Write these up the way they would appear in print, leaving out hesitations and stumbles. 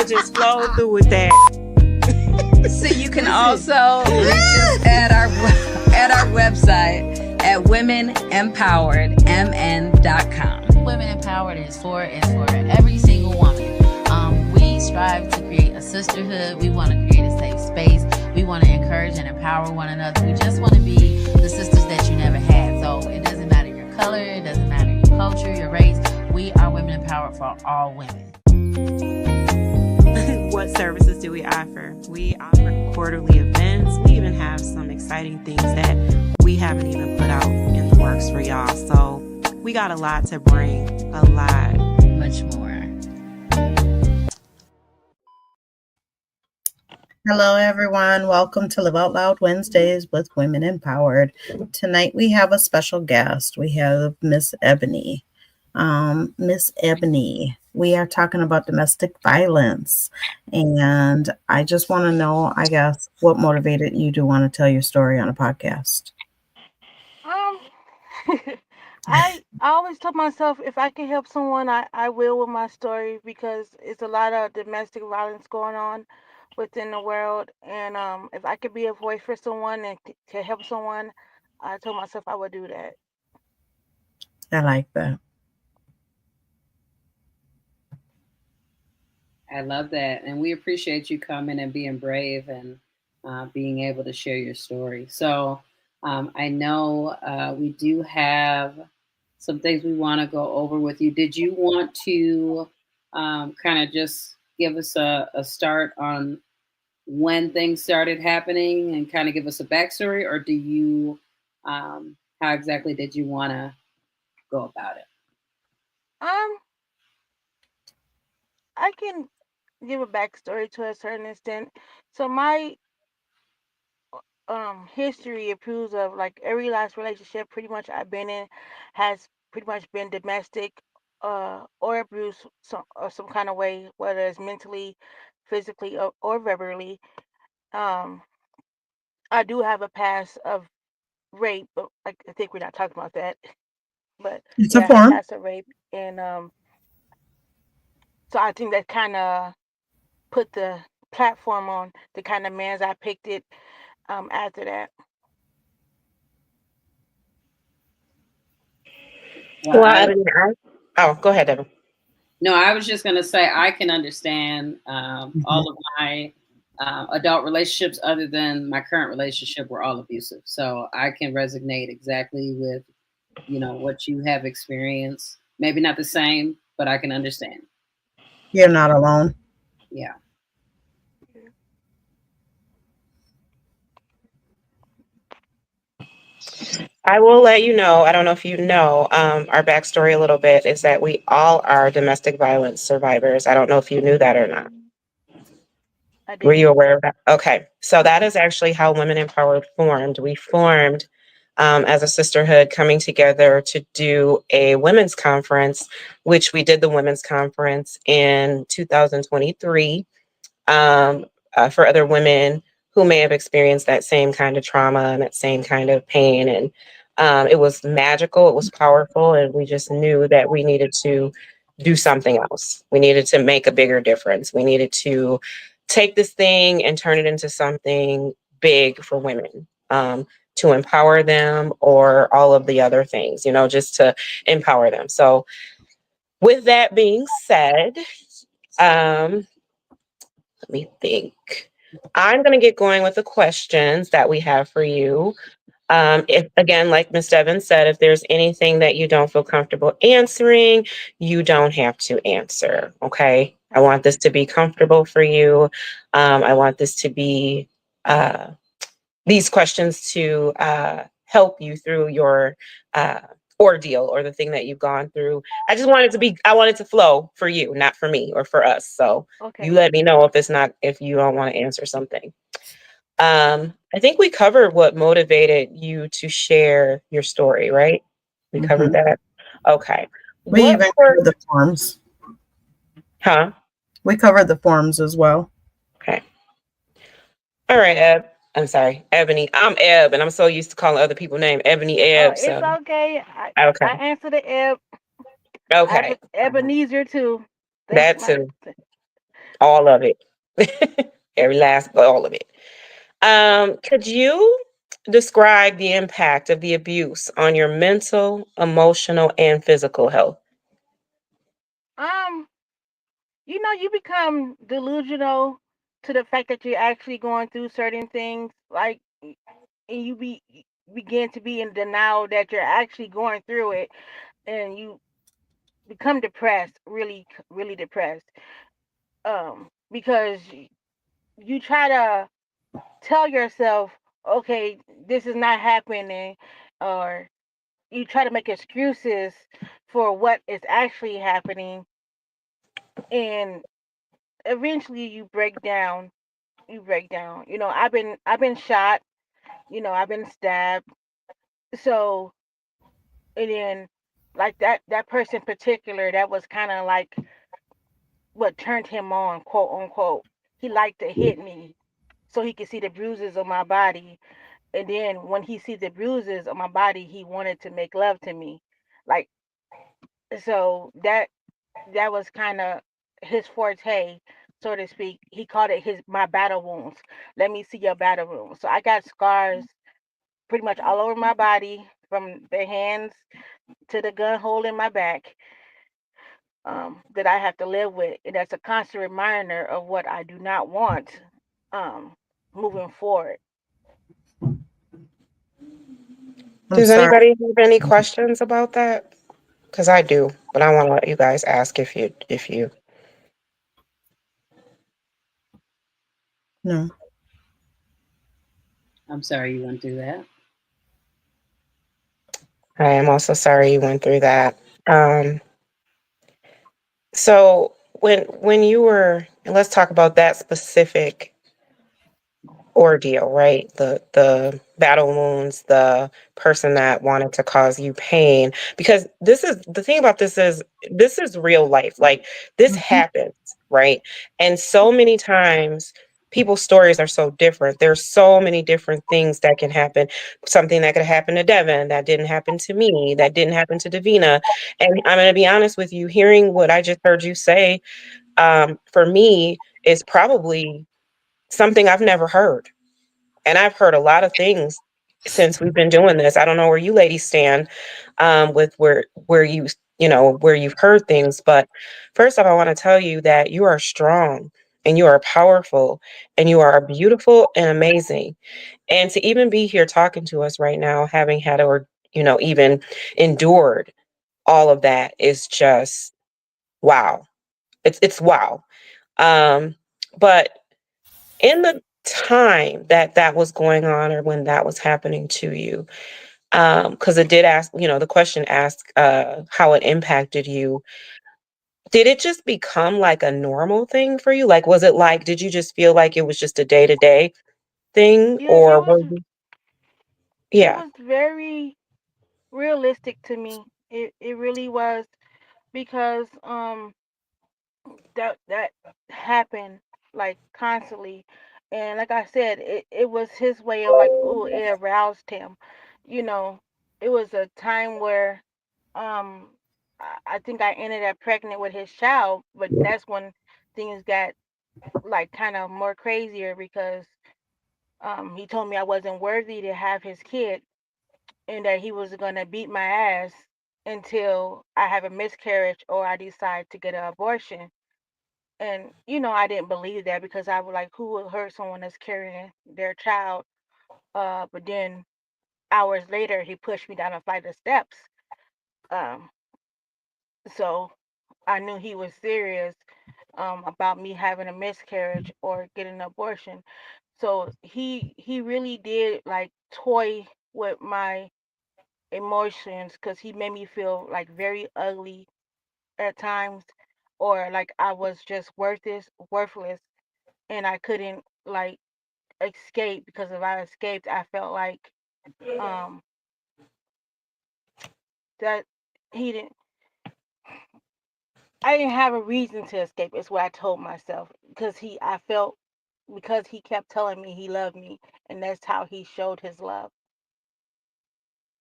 could just flow through with that. So you can also reach us at our website at womenempoweredmn.com. Women Empowered is for every single woman. We strive to create a sisterhood. We want to create a safe space. We want to encourage and empower one another. We just want to be the sisters that you never had. So it doesn't matter your color, it doesn't matter your culture, your race. We are Women Empowered for all women. What services do we offer? We offer quarterly events. We even have some exciting things that we haven't even put out in the works for y'all. So we got a lot to bring, a lot. Much more. Hello, everyone. Welcome to Live Out Loud Wednesdays with Women Empowered. Tonight we have a special guest. We have Miss Ebony. Miss Ebony, we are talking about domestic violence. And I just want to know, I guess, what motivated you to want to tell your story on a podcast? I always tell myself if I can help someone, I will with my story, because it's a lot of domestic violence going on within the world. And if I could be a voice for someone and to help someone, I told myself I would do that. I like that. I love that. And we appreciate you coming and being brave and being able to share your story. So I know we do have some things we want to go over with you. Did you want to kind of just give us a start on when things started happening and kind of give us a backstory, or do you, how exactly did you want to go about it? I can give a backstory to a certain extent. So my history approves of, like, every last relationship pretty much I've been in has pretty much been domestic or abuse some kind of way, whether it's mentally, physically, or verbally. Um, I do have a past of rape, but I think we're not talking about that. But It's yeah, a I have a form. past of rape, and so I think that kind of put the platform on the kind of mans I picked it after that. Go ahead, Evan. No, I was just going to say I can understand all of my adult relationships other than my current relationship were all abusive. So I can resonate exactly with, what you have experienced. Maybe not the same, but I can understand. You're not alone. Yeah. I will let you know, I don't know if you know, our backstory a little bit is that we all are domestic violence survivors. I don't know if you knew that or not. Were you aware of that? Okay. So that is actually how Women Empowered formed. We formed as a sisterhood, coming together to do a women's conference, which we did the women's conference in 2023 for other women who may have experienced that same kind of trauma and that same kind of pain. And it was magical, it was powerful, and we just knew that we needed to do something else. We needed to make a bigger difference. We needed to take this thing and turn it into something big for women, to empower them, or all of the other things, just to empower them. So with that being said, let me think. I'm going to get going with the questions that we have for you. If, again, like Ms. Evans said, if there's anything that you don't feel comfortable answering, you don't have to answer, okay? I want this to be comfortable for you. I want this to be, these questions to help you through your ordeal or the thing that you've gone through. I want it to flow for you, not for me or for us. So Okay. you let me know if you don't want to answer something. I think we covered what motivated you to share your story, right? We covered that. Okay. We even covered the forms. Huh? We covered the forms as well. Okay. All right, Ebony. I'm Eb, and I'm so used to calling other people names Ebony, Eb. It's okay. Okay. I answer the Eb. Okay. Ebenezer too. That too. all of it. All of it. Could you describe the impact of the abuse on your mental, emotional, and physical health? Um, you become delusional to the fact that you're actually going through certain things, like, and begin to be in denial that you're actually going through it, and you become depressed, really, really depressed. Because you try to tell yourself, okay, this is not happening, or you try to make excuses for what is actually happening, and eventually you break down. You break down. I've been shot. I've been stabbed. So, and then, like, that person in particular, that was kind of like what turned him on, quote unquote. He liked to hit me so he could see the bruises on my body. And then when he sees the bruises on my body, he wanted to make love to me. Like, so that was kind of his forte, so to speak. He called it his my battle wounds. Let me see your battle wounds. So I got scars pretty much all over my body, from the hands to the gun hole in my back, that I have to live with. And that's a constant reminder of what I do not want, um, moving forward. I'm Does sorry. anybody have any questions about that? Because I do, but I want to let you guys ask if you. No. I'm sorry you went through that. I am also sorry you went through that. Um, so when you were, and let's talk about that specific ordeal, right? The battle wounds, the person that wanted to cause you pain. Because this is the thing about this is real life. Like, this Mhm. happens, right? And so many times people's stories are so different. There's so many different things that can happen. Something that could happen to Devin that didn't happen to me, that didn't happen to Davina. And I'm gonna be honest with you, hearing what I just heard you say, for me, is probably something I've never heard. And I've heard a lot of things since we've been doing this. I don't know where you ladies stand, with where where you've heard things. But first off, I want to tell you that you are strong and you are powerful and you are beautiful and amazing. And to even be here talking to us right now, having had, or even endured all of that, is just wow. It's wow. Um, but in the time that that was going on, or when that was happening to you, because it did ask, the question asked, how it impacted you. Did it just become like a normal thing for you? Like, was it like, did you just feel like it was just a day to day thing, Yeah, or were you? it Yeah. was very realistic to me. It really was, because that happened, like, constantly. And like I said, it was his way of, like, oh, it aroused him. You know, it was a time where, um I think I ended up pregnant with his child, but that's when things got, like, kind of more crazier, because he told me I wasn't worthy to have his kid, and that he was gonna beat my ass until I have a miscarriage or I decide to get an abortion. And I didn't believe that, because I was like, who would hurt someone that's carrying their child? But then hours later, he pushed me down a flight of steps. Um, so I knew he was serious, about me having a miscarriage or getting an abortion. So he really did, like, toy with my emotions, because he made me feel like very ugly at times, or like I was just worthless, and I couldn't, like, escape, because if I escaped, I felt like, um that he didn't I didn't have a reason to escape, is what I told myself, because I felt, because he kept telling me he loved me, and that's how he showed his love.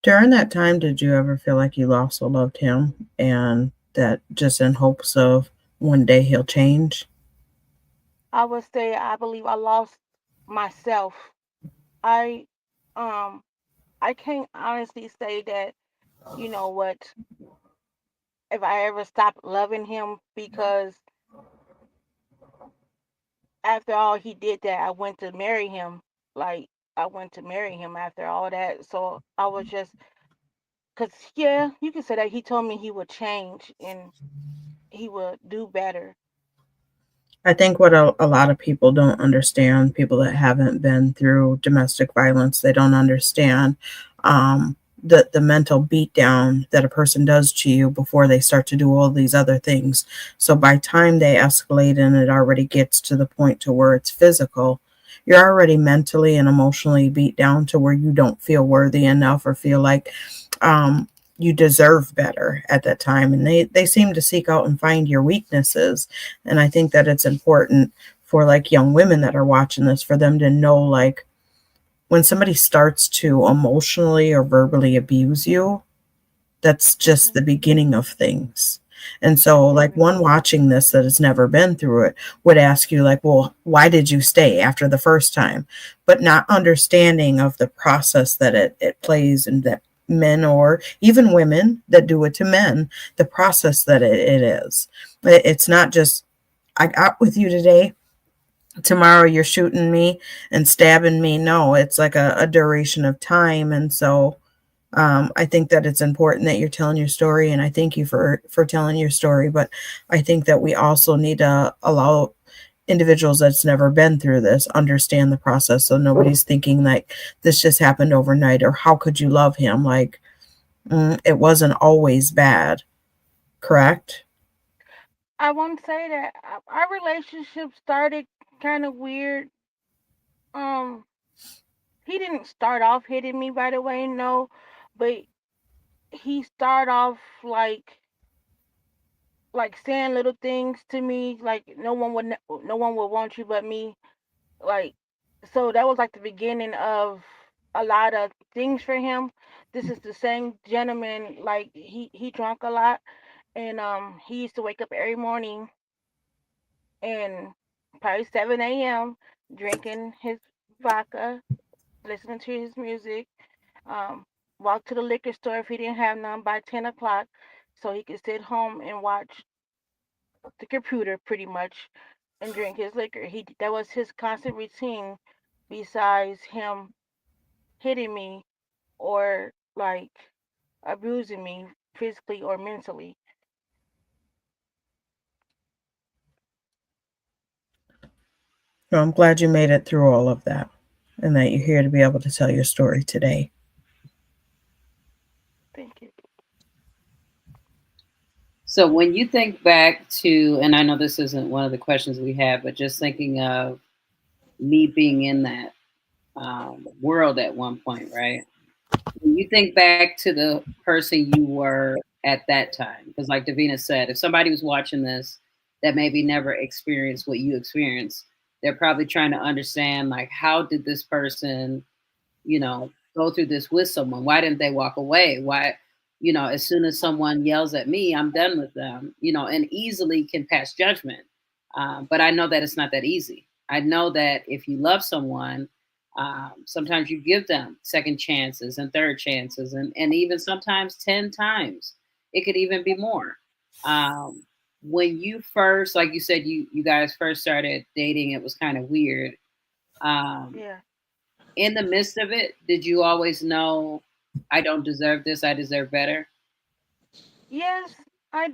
During that time, did you ever feel like you also loved him and that just in hopes of one day he'll change? I would say I believe I lost myself. I um I can't honestly say that, you know what, if I ever stopped loving him, because after all he did that, I went to marry him. Like, I went to marry him after all that. So I was just, cuz yeah, you can say that he told me he would change and he would do better. I think what a lot of people don't understand, people that haven't been through domestic violence, they don't understand the mental beatdown that a person does to you before they start to do all these other things. So by time they escalate and it already gets to the point to where it's physical, you're already mentally and emotionally beat down to where you don't feel worthy enough or feel like um, you deserve better at that time. And they seem to seek out and find your weaknesses. And I think that it's important for like young women that are watching this for them to know, like, when somebody starts to emotionally or verbally abuse you, that's just the Mhm. beginning of things. And I so, like, agree. one watching this that has never been through it would ask you, like, well, why did you stay after the first time? But not understanding of the process that it plays, and that men or even women that do it to men, the process that it is. It's not just, I got with you today, tomorrow you're shooting me and stabbing me. No, it's like a duration of time. And so I think that it's important that you're telling your story, and I thank you for telling your story. But I think that we also need to allow individuals that's never been through this understand the process, so nobody's thinking like this just happened overnight, or how could you love him? Like, it wasn't always bad, correct? I won't say that our relationship started kind of weird. Um, he didn't start off hitting me right away, no, but he started off like saying little things to me, like no one would want you but me. Like, so that was like the beginning of a lot of things for him. This is the same gentleman, like he drunk a lot, and he used to wake up every morning and probably 7 a.m. drinking his vodka, listening to his music, um, walk to the liquor store if he didn't have none by 10 o'clock, so he could sit home and watch the computer pretty much and drink his liquor. He That was his constant routine, besides him hitting me or like abusing me physically or mentally. So I'm glad you made it through all of that, and that you're here to be able to tell your story today. Thank you. So when you think back to, and I know this isn't one of the questions we have, but just thinking of me being in that world at one point, right? When you think back to the person you were at that time, because like Davina said, if somebody was watching this that maybe never experienced what you experienced, they're probably trying to understand, like, how did this person, go through this with someone? Why didn't they walk away? Why, as soon as someone yells at me, I'm done with them, and easily can pass judgment. But I know that it's not that easy. I know that if you love someone, sometimes you give them second chances and third chances, and even sometimes 10 times. It could even be more. Um, when you first, like you said, you guys first started dating, it was kind of weird. Um, Yeah. in the midst of it, did you always know, I don't deserve this, I deserve better? Yes, I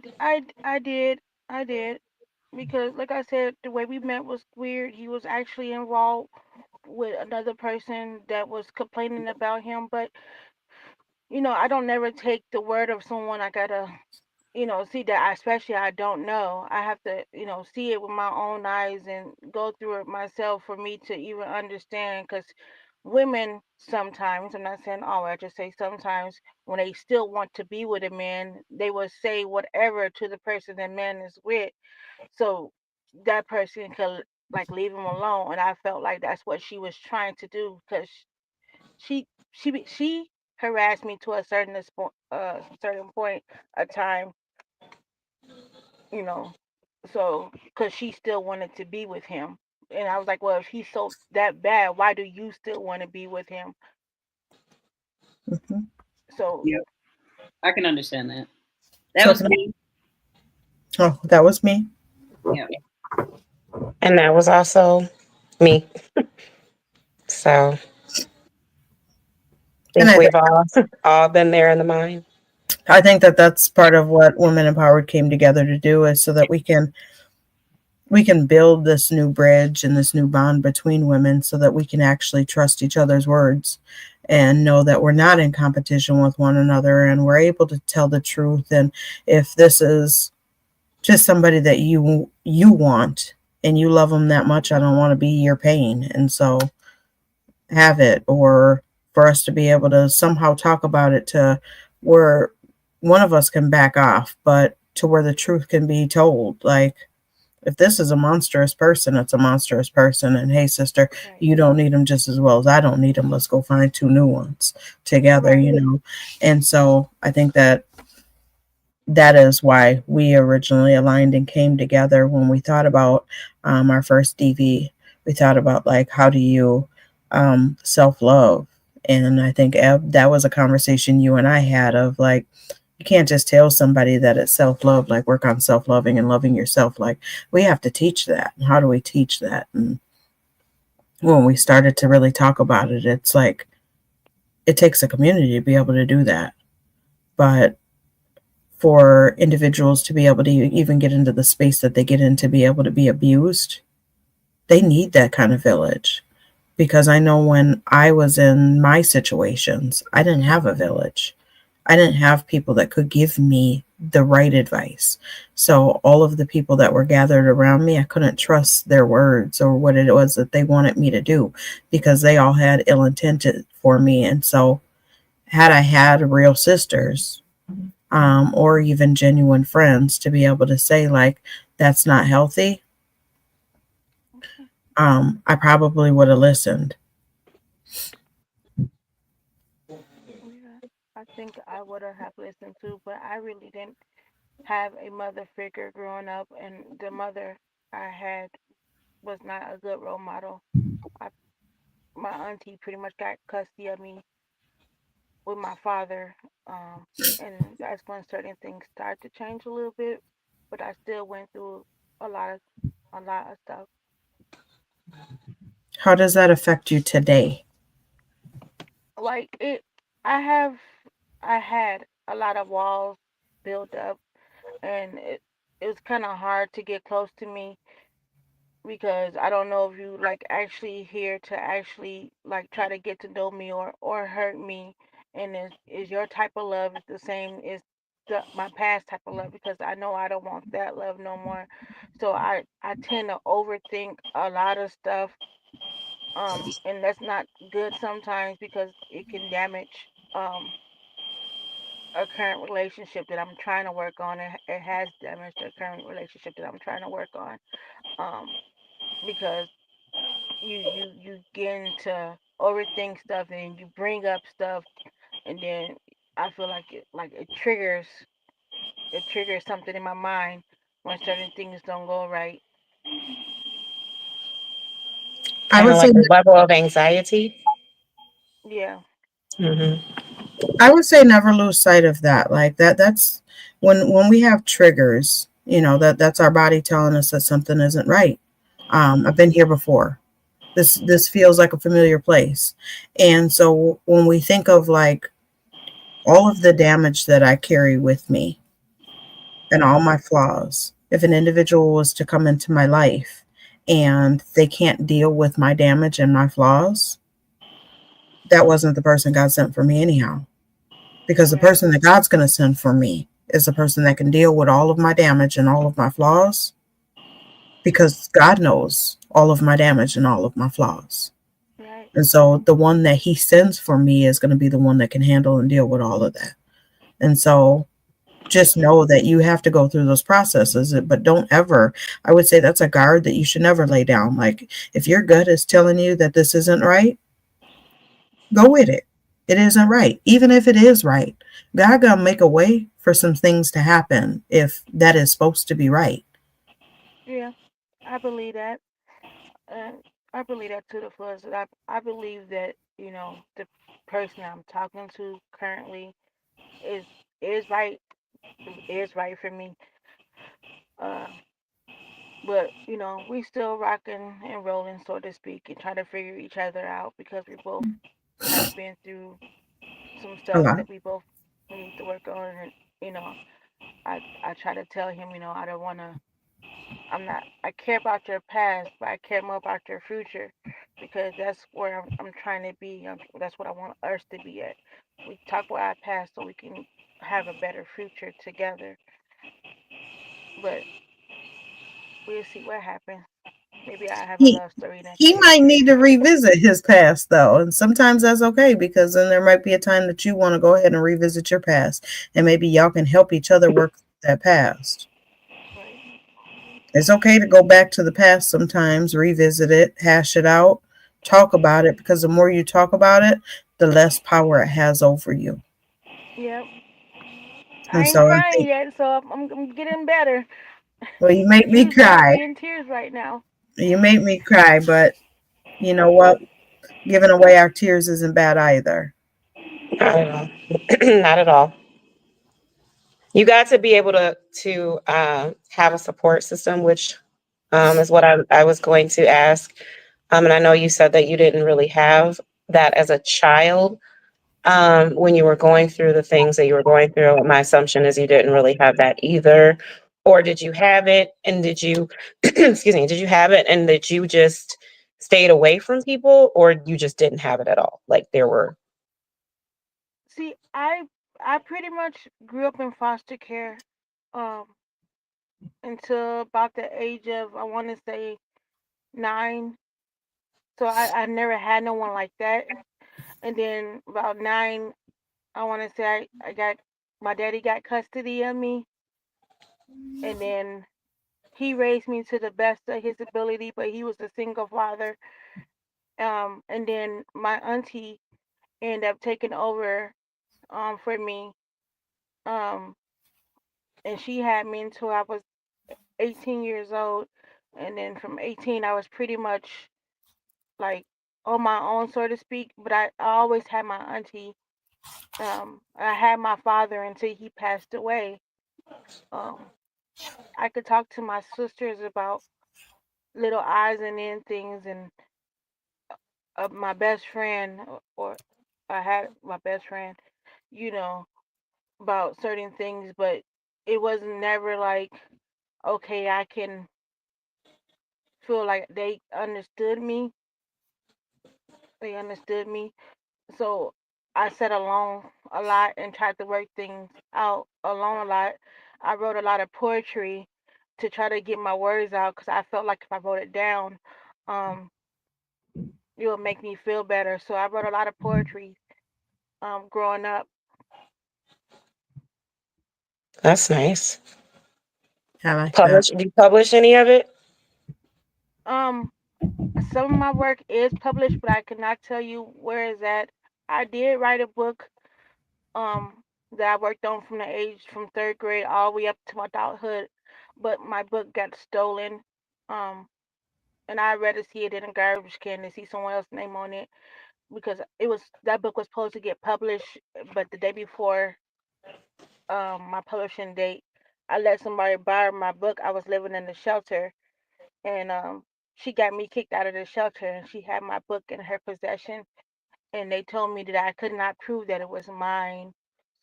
did. I did. Because, like I said, the way we met was weird. He was actually involved with another person that was complaining about him. But, I don't never take the word of someone. I gotta, see that, especially I don't know. I have to, see it with my own eyes and go through it myself for me to even understand. Because women sometimes, I'm not saying always, I just say sometimes, when they still want to be with a man, they will say whatever to the person that man is with, so that person could like leave him alone. And I felt like that's what she was trying to do, because she harassed me to a certain point of time, you know. So because she still wanted to be with him. And I was like, well, if he's so that bad, why do you still want to be with him? Mhm. So Yep, I can understand that. That So was can me. oh, that was me. Yeah. And that was also me. So I And think we've all been there in the mind. I think that that's part of what Women Empowered came together to do, is so that we can build this new bridge and this new bond between women, so that we can actually trust each other's words and know that we're not in competition with one another, and we're able to tell the truth. And if this is just somebody that you want and you love them that much, I don't want to be your pain, and so have it. Or for us to be able to somehow talk about it to where one of us can back off, but to where the truth can be told. Like, if this is a monstrous person, it's a monstrous person. And hey, sister, right, you don't need them just as well as I don't need them. Let's go find two new ones together, right, you know? And so I think that that is why we originally aligned and came together when we thought about our first DV. We thought about, like, how do you self love? And I think, Eb, that was a conversation you and I had of, like, you can't just tell somebody that it's self love, like work on self loving and loving yourself. Like, we have to teach that. And how do we teach that? And when we started to really talk about it, it's like it takes a community to be able to do that. But for individuals to be able to even get into the space that they get in, to be able to be abused, they need that kind of village. Because I know when I was in my situations, I didn't have a village. I didn't have people that could give me the right advice. So all of the people that were gathered around me, I couldn't trust their words or what it was that they wanted me to do, because they all had ill intention for me. And so had I had real sisters, or even genuine friends, to be able to say, like, that's not healthy, I probably would have listened. yeah. I think I would have listened too, but I really didn't have a mother figure growing up, and the mother I had was not a good role model. I, my auntie pretty much got custody of me with my father, um, and that's when certain things started to change a little bit. But I still went through a lot of a lot of stuff. How does that affect you today? Like it, I have, I had a lot of walls built up, and it was kind of hard to get close to me because I don't know if you like actually here to actually like try to get to know me or hurt me, and is your type of love is the same as my past type of love, because I know I don't want that love no more. So I tend to overthink a lot of stuff, and that's not good sometimes because it can damage a current relationship that I'm trying to work on. It has damaged a current relationship that I'm trying to work on, because you get into overthink stuff and you bring up stuff, and then I feel like it triggers something in my mind when certain things don't go right. I Kind would of say like a level of anxiety. Yeah. Hmm. I would say never lose sight of that. Like, that's when we have triggers, that's our body telling us that something isn't right. I've been here before. This feels like a familiar place. And so when we think of, like, all of the damage that I carry with me and all my flaws, if an individual was to come into my life and they can't deal with my damage and my flaws, that wasn't the person God sent for me anyhow. Because the Right. person that God's going to send for me is the person that can deal with all of my damage and all of my flaws, because God knows all of my damage and all of my flaws. Right. And so the one that he sends for me is going to be the one that can handle and deal with all of that. And so just know that you have to go through those processes, but don't ever, I would say that's a guard that you should never lay down. Like, if your gut is telling you that this isn't right, go with it. It isn't right. Even if it is right, God gonna make a way for some things to happen if that is supposed to be right. Yeah. I believe that. And I believe that to the fullest. I believe that, the person I'm talking to currently is is right is right for me. Uh, but we still rocking and rolling, so to speak, and trying to figure each other out because we both have been through some A stuff lot. that we need to work on. And you know, I try to tell him, I don't want to. I'm not. I care about your past, but I care more about your future because that's where I'm trying to be. That's what I want us to be at. We talk about our past so we can have a better future together. But we'll see what happens. Maybe I have a He love story next he year. might need to revisit his past though, and sometimes that's okay because then there might be a time that you want to go ahead and revisit your past, and maybe y'all can help each other work that past. Right. It's okay to go back to the past sometimes, revisit it, hash it out, talk about it because the more you talk about it, the less power it has over you. Yep. I And ain't so I crying think, yet, so I'm getting better. well, you make me Usually I'll cry. be in tears right now. You make me cry, but you know what? Giving away our tears isn't bad either. Not at all. Not at all. You got to be able to have a support system, which is what I was going to ask. And I know you said that you didn't really have that as a child when you were going through the things that you were going through. My assumption is you didn't really have that either. Or did you have it and did you, excuse me, did you have it and that you just stayed away from people or you just didn't have it at all? Like there were. See, I pretty much grew up in foster care um until about the age of, I want to say, 9. So I never had no one like that. And then about 9, I want to say I got my daddy got custody of me, and then he raised me to the best of his ability, but he was a single father. And then my auntie ended up taking over for me. Um, and she had me until I was 18 years old. And then from 18, I was pretty much like on my own, so to speak. But I always had my auntie. I had my father until he passed away. Um, I could talk to my sisters about little eyes and in things, and my best friend, or I had my best friend, you know, about certain things, but it was never like, okay, I can feel like they understood me. They understood me. So I sat alone a lot and tried to work things out alone a lot. I wrote a lot of poetry to try to get my words out because I felt like if I wrote it down, um, it would make me feel better. So I wrote a lot of poetry growing up. That's nice. I like that. Publish? Do you publish any of it? Um, some of my work is published, but I cannot tell you where is that. I did write a book that I worked on from the age from 3rd grade all the way up to my adulthood, but my book got stolen. Um, and I rather see it in a garbage can than see someone else's name on it because that book was supposed to get published, but the day before my publishing date, I let somebody borrow my book. I was living in the shelter, and she got me kicked out of the shelter, and she had my book in her possession, and they told me that I could not prove that it was mine,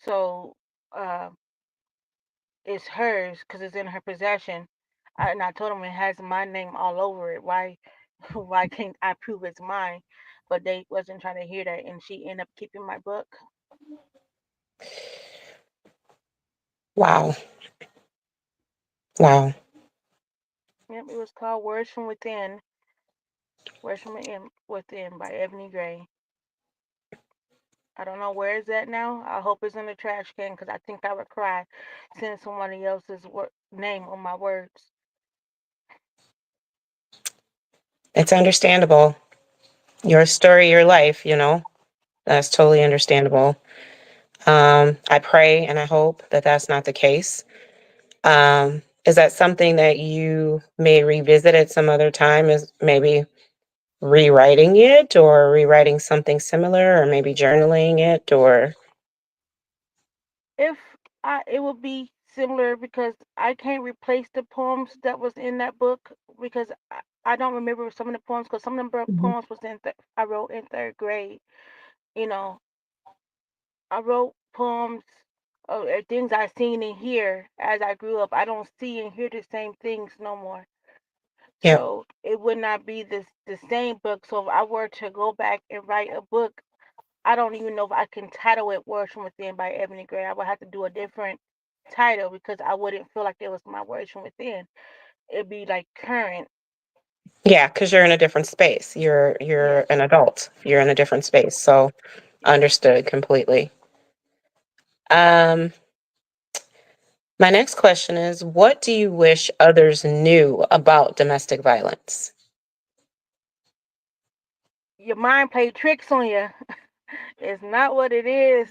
so uh, it's hers because it's in her possession. And I told them it has my name all over it. Why, why can't I prove it's mine? But they wasn't trying to hear that, and she ended up keeping my book. Wow. Wow. Yep, it was called Words from Within. Words from Within by Ebony Gray. I don't know where it's at now. I hope it's in the trash can because I think I would cry seeing somebody else's name on my words. It's understandable. Your story, your life, that's totally understandable. I pray and I hope that that's not the case. Is that something that you may revisit at some other time? Is maybe rewriting it or rewriting something similar or maybe journaling it or If it would be similar because I can't replace the poems that was in that book because I don't remember some of the poems because some of the Mhm. poems was I wrote in third grade. You know, I wrote poems of things I seen and hear as I grew up. I don't see and hear the same things no more. Yeah. So it would not be the same book. So if I were to go back and write a book, I don't even know if I can title it Words from Within by Ebony Gray. I would have to do a different title because I wouldn't feel like it was my words from within. It'd be like current. Yeah, because you're in a different space. You're Yes. an adult. You're in a different space. So understood completely. Um, my next question is, what do you wish others knew about domestic violence? Your mind played tricks on you. It's not what it is.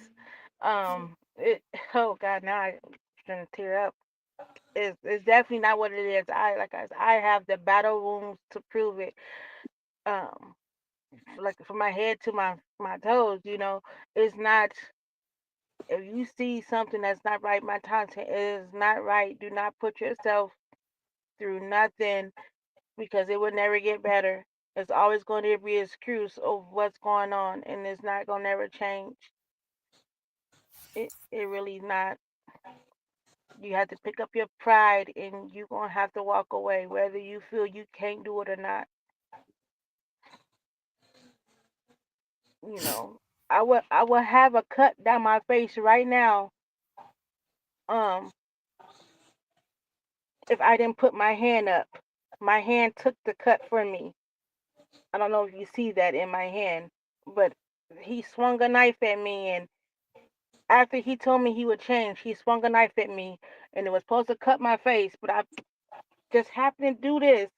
It. Oh God, now I'm gonna tear up. It's definitely not what it is. I have the battle wounds to prove it. Um, like from my head to my toes. It's not. If you see something that's not right, my content is not right. Do not put yourself through nothing because it will never get better. It's always going to be an excuse of what's going on, and it's not going to never change. It really not. You have to pick up your pride, and you're going to have to walk away, whether you feel you can't do it or not. You know, I would have a cut down my face right now. Um, if I didn't put my hand up, my hand took the cut for me. I don't know if you see that in my hand, but he swung a knife at me, and after he told me he would change, he swung a knife at me, and it was supposed to cut my face, but I just happened to do this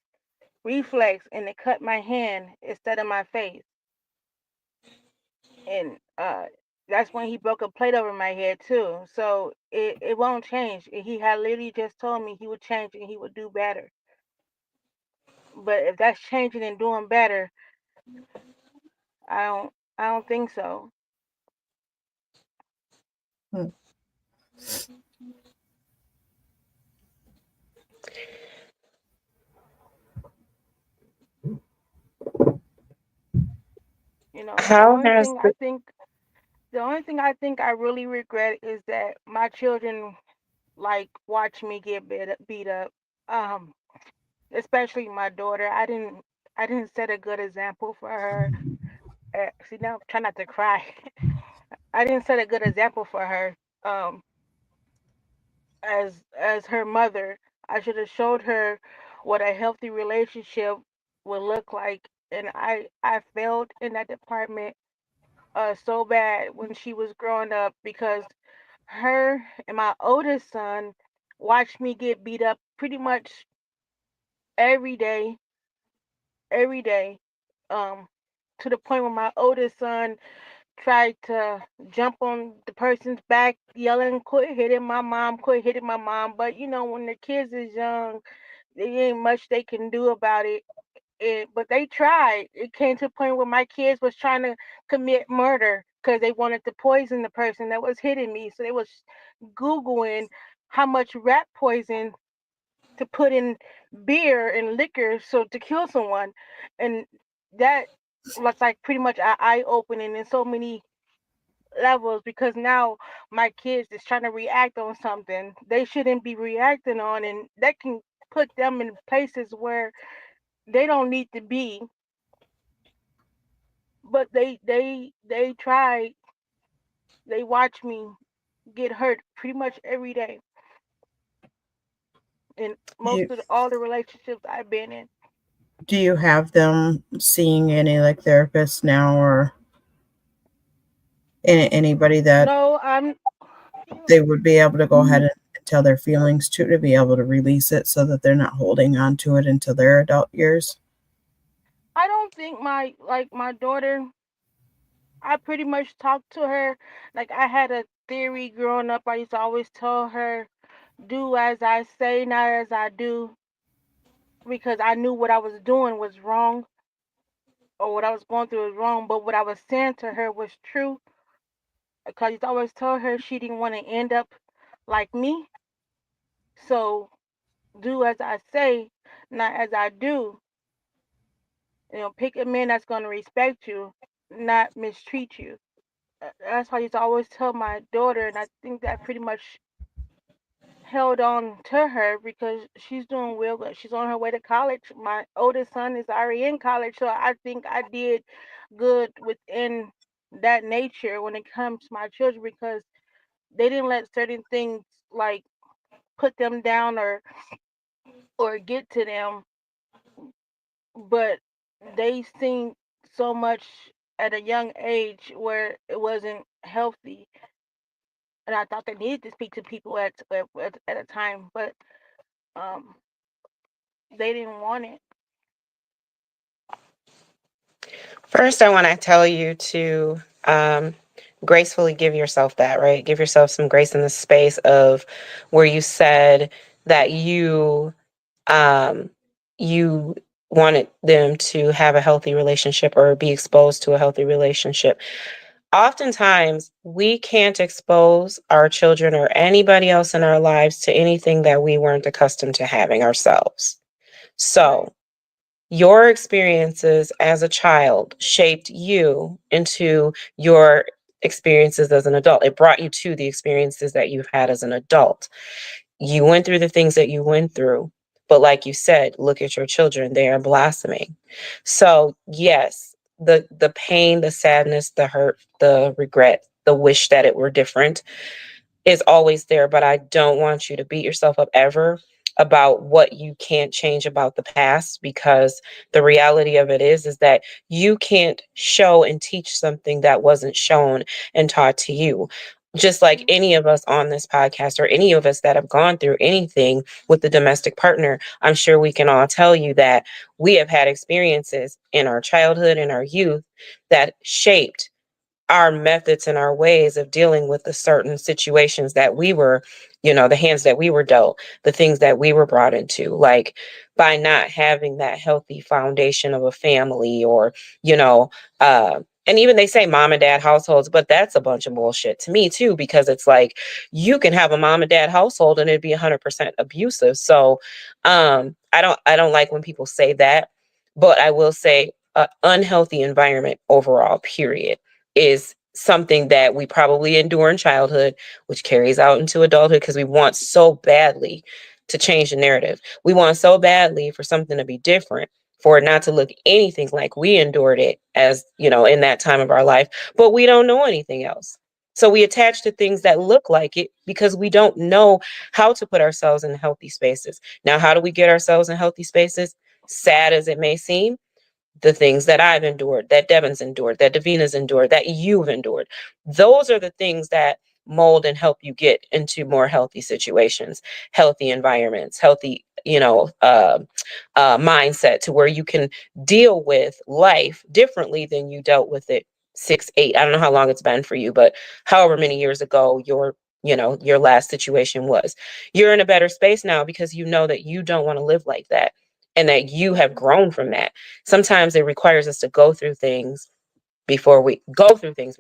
reflex, and it cut my hand instead of my face, and that's when he broke a plate over my head too. So it won't change. He had literally just told me he would change and he would do better. But if that's changing and doing better, I don't I don't think so. Hmm. The How only has thing I the think the only thing I think I really regret is that my children like watch me get beat up. Um, Especially my daughter. I didn't set a good example for her. See now, try not to cry. I didn't set a good example for her. Um, as her mother, I should have showed her what a healthy relationship would look like, and I failed in that department so bad when she was growing up because her and my oldest son watched me get beat up pretty much every day, every day. Um, to the point where my oldest son tried to jump on the person's back, yelling, "Quit hitting my mom! Quit hitting my mom!" But when the kids is young, there ain't much they can do about it. But they tried. It came to a point where my kids was trying to commit murder because they wanted to poison the person that was hitting me. So they was googling how much rat poison to put in beer and liquor so to kill someone, and that was like pretty much eye opening in so many levels because now my kids is trying to react on something they shouldn't be reacting on, and that can put them in places where they don't need to be. But they try. They watch me get hurt pretty much every day in most You, of all the relationships I've been in. do you have them seeing any like therapists now or anybody that No, I'm. they would be able to go ahead and tell their feelings to be able to release it so that they're not holding on to it into their adult years? I don't think my daughter. I pretty much talked to her like I had a theory growing up. I used to always tell her, "Do as I say, not as I do," because I knew what I was doing was wrong. or what I was going through was wrong, but what I was saying to her was true. Because I always told her she didn't want to end up like me. So do as I say, not as I do. Pick a man that's going to respect you, not mistreat you. That's why I used to always tell my daughter, and I think that pretty much held on to her because she's doing well. She's on her way to college. My oldest son is already in college, so I think I did good within that nature when it comes to my children because they didn't let certain things like put them down or get to them, but they seen so much at a young age where it wasn't healthy, and I thought they needed to speak to people at a time, but um, they didn't want it. First, I want to tell you to gracefully give yourself that, right? Give yourself some grace in the space of where you said that you wanted them to have a healthy relationship or be exposed to a healthy relationship. Oftentimes, we can't expose our children or anybody else in our lives to anything that we weren't accustomed to having ourselves. So, your experiences as a child shaped you into your experiences as an adult. It brought you to the experiences that you've had as an adult. You went through the things that you went through. But like you said, look at your children, they are blossoming. So, yes, the pain, the sadness, the hurt, the regret, the wish that it were different is always there, but I don't want you to beat yourself up ever about what you can't change about the past, because the reality of it is that you can't show and teach something that wasn't shown and taught to you. Just like any of us on this podcast or any of us that have gone through anything with the domestic partner, I'm sure we can all tell you that we have had experiences in our childhood and our youth that shaped our methods and our ways of dealing with the certain situations that we were, the hands that we were dealt, the things that we were brought into, like by not having that healthy foundation of a family or, you know, and even they say mom and dad households, but that's a bunch of bullshit to me too, because it's like you can have a mom and dad household and it'd be 100% abusive. So I don't like when people say that, but I will say unhealthy environment overall, period, is something that we probably endure in childhood, which carries out into adulthood because we want so badly to change the narrative. We want so badly for something to be different, for it not to look anything like we endured it as, in that time of our life, but we don't know anything else. So we attach to things that look like it because we don't know how to put ourselves in healthy spaces. Now, how do we get ourselves in healthy spaces? Sad as it may seem, the things that I've endured, that Devin's endured, that Davina's endured, that you've endured. Those are the things that mold and help you get into more healthy situations, healthy environments, healthy, mindset to where you can deal with life differently than you dealt with it 6, 8. I don't know how long it's been for you, but however many years ago your last situation was. You're in a better space now because you know that you don't want to live like that and that you have grown from that. Sometimes it requires us to go through things before we grow through things.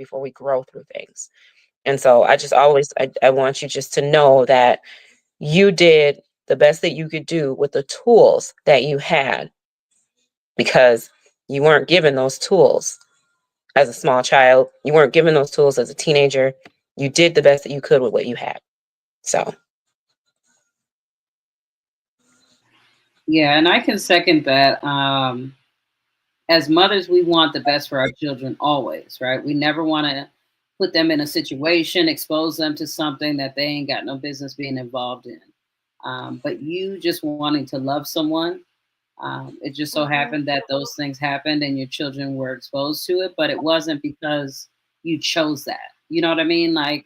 And so I want you just to know that you did the best that you could do with the tools that you had, because you weren't given those tools as a small child. You weren't given those tools as a teenager. You did the best that you could with what you had. So. Yeah, and I can second that. As mothers, we want the best for our children always, right? We never want to put them in a situation, expose them to something that they ain't got no business being involved in. But you just wanting to love someone, it just so happened that those things happened and your children were exposed to it, but it wasn't because you chose that. You know what I mean? Like,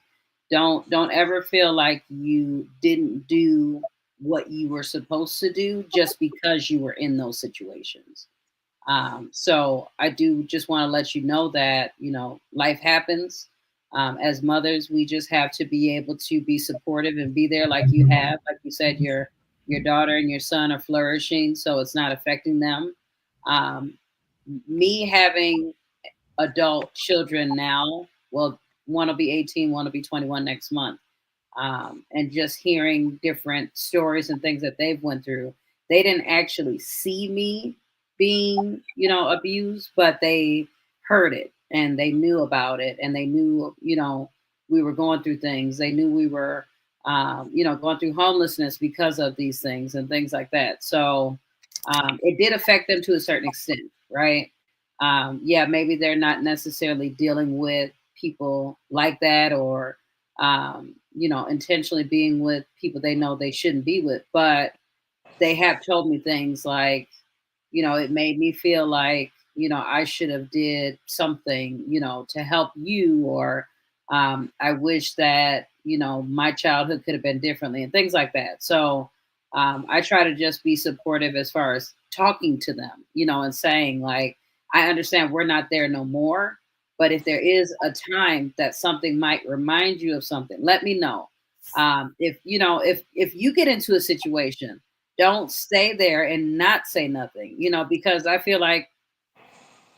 don't ever feel like you didn't do what you were supposed to do just because you were in those situations. So I do just want to let you know that, life happens. As mothers, we just have to be able to be supportive and be there like you have. Like you said, your daughter and your son are flourishing, so it's not affecting them. me having adult children now, well, one will be 18, one will be 21 next month. And just hearing different stories and things that they've went through, they didn't actually see me being, abused, but they heard it and they knew about it, and they knew, we were going through things. They knew we were, going through homelessness because of these things and things like that. So it did affect them to a certain extent, right? Maybe they're not necessarily dealing with people like that, or intentionally being with people they know they shouldn't be with, but they have told me things like, it made me feel like, I should have did something, to help you, or I wish that, my childhood could have been differently, and things like that. So I try to just be supportive as far as talking to them, and saying like, I understand we're not there no more, but if there is a time that something might remind you of something, let me know. If you get into a situation, don't stay there and not say nothing, because I feel like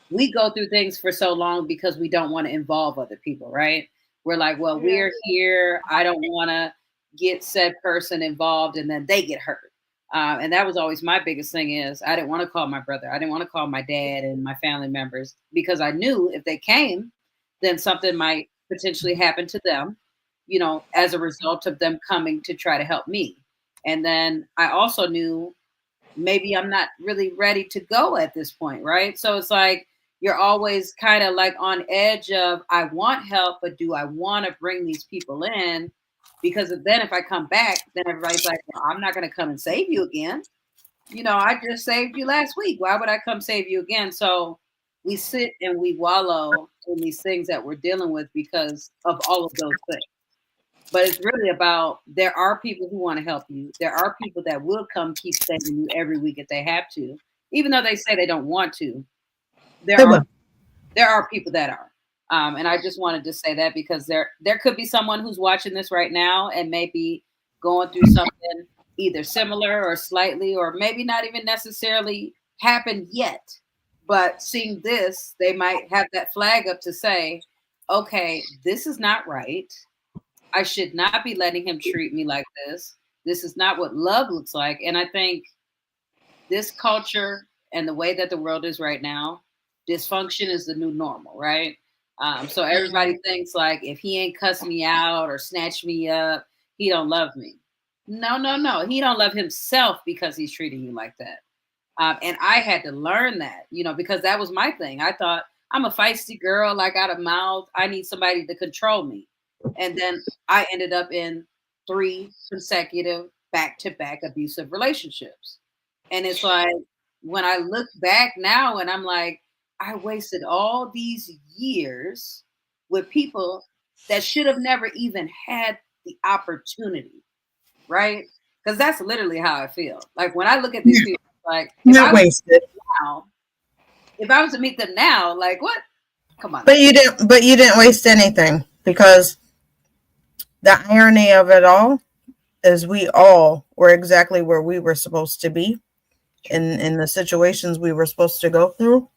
we go through things for so long because we don't want to involve other people, right? We're like, well, we're here. I don't want to get said person involved and then they get hurt. And that was always my biggest thing is I didn't want to call my brother. I didn't want to call my dad and my family members, because I knew if they came, then something might potentially happen to them, as a result of them coming to try to help me. And then I also knew maybe I'm not really ready to go at this point, right? So it's like, you're always kind of like on edge of, I want help, but do I want to bring these people in? Because then if I come back, then everybody's like, well, I'm not going to come and save you again. I just saved you last week. Why would I come save you again? So we sit and we wallow in these things that we're dealing with because of all of those things. But it's really about, there are people who want to help you. There are people that will come keep saving you every week if they have to, even though they say they don't want to. There are people that are. And I just wanted to say that because there could be someone who's watching this right now and maybe going through something either similar or slightly, or maybe not even necessarily happened yet. But seeing this, they might have that flag up to say, okay, this is not right. I should not be letting him treat me like this. This is not what love looks like. And I think this culture and the way that the world is right now, dysfunction is the new normal, right? So everybody thinks like, if he ain't cuss me out or snatch me up, he don't love me. No. He don't love himself because he's treating you like that. And I had to learn that, because that was my thing. I thought, I'm a feisty girl, I got a mouth. I need somebody to control me. And then I ended up in 3 consecutive back-to-back abusive relationships. And it's like, when I look back now and I'm like, I wasted all these years with people that should have never even had the opportunity, right? Because that's literally how I feel. Like when I look at these people, like not wasted. If I was to meet them now, like what? Come on. But you didn't waste anything, because the irony of it all is we all were exactly where we were supposed to be in the situations we were supposed to go through,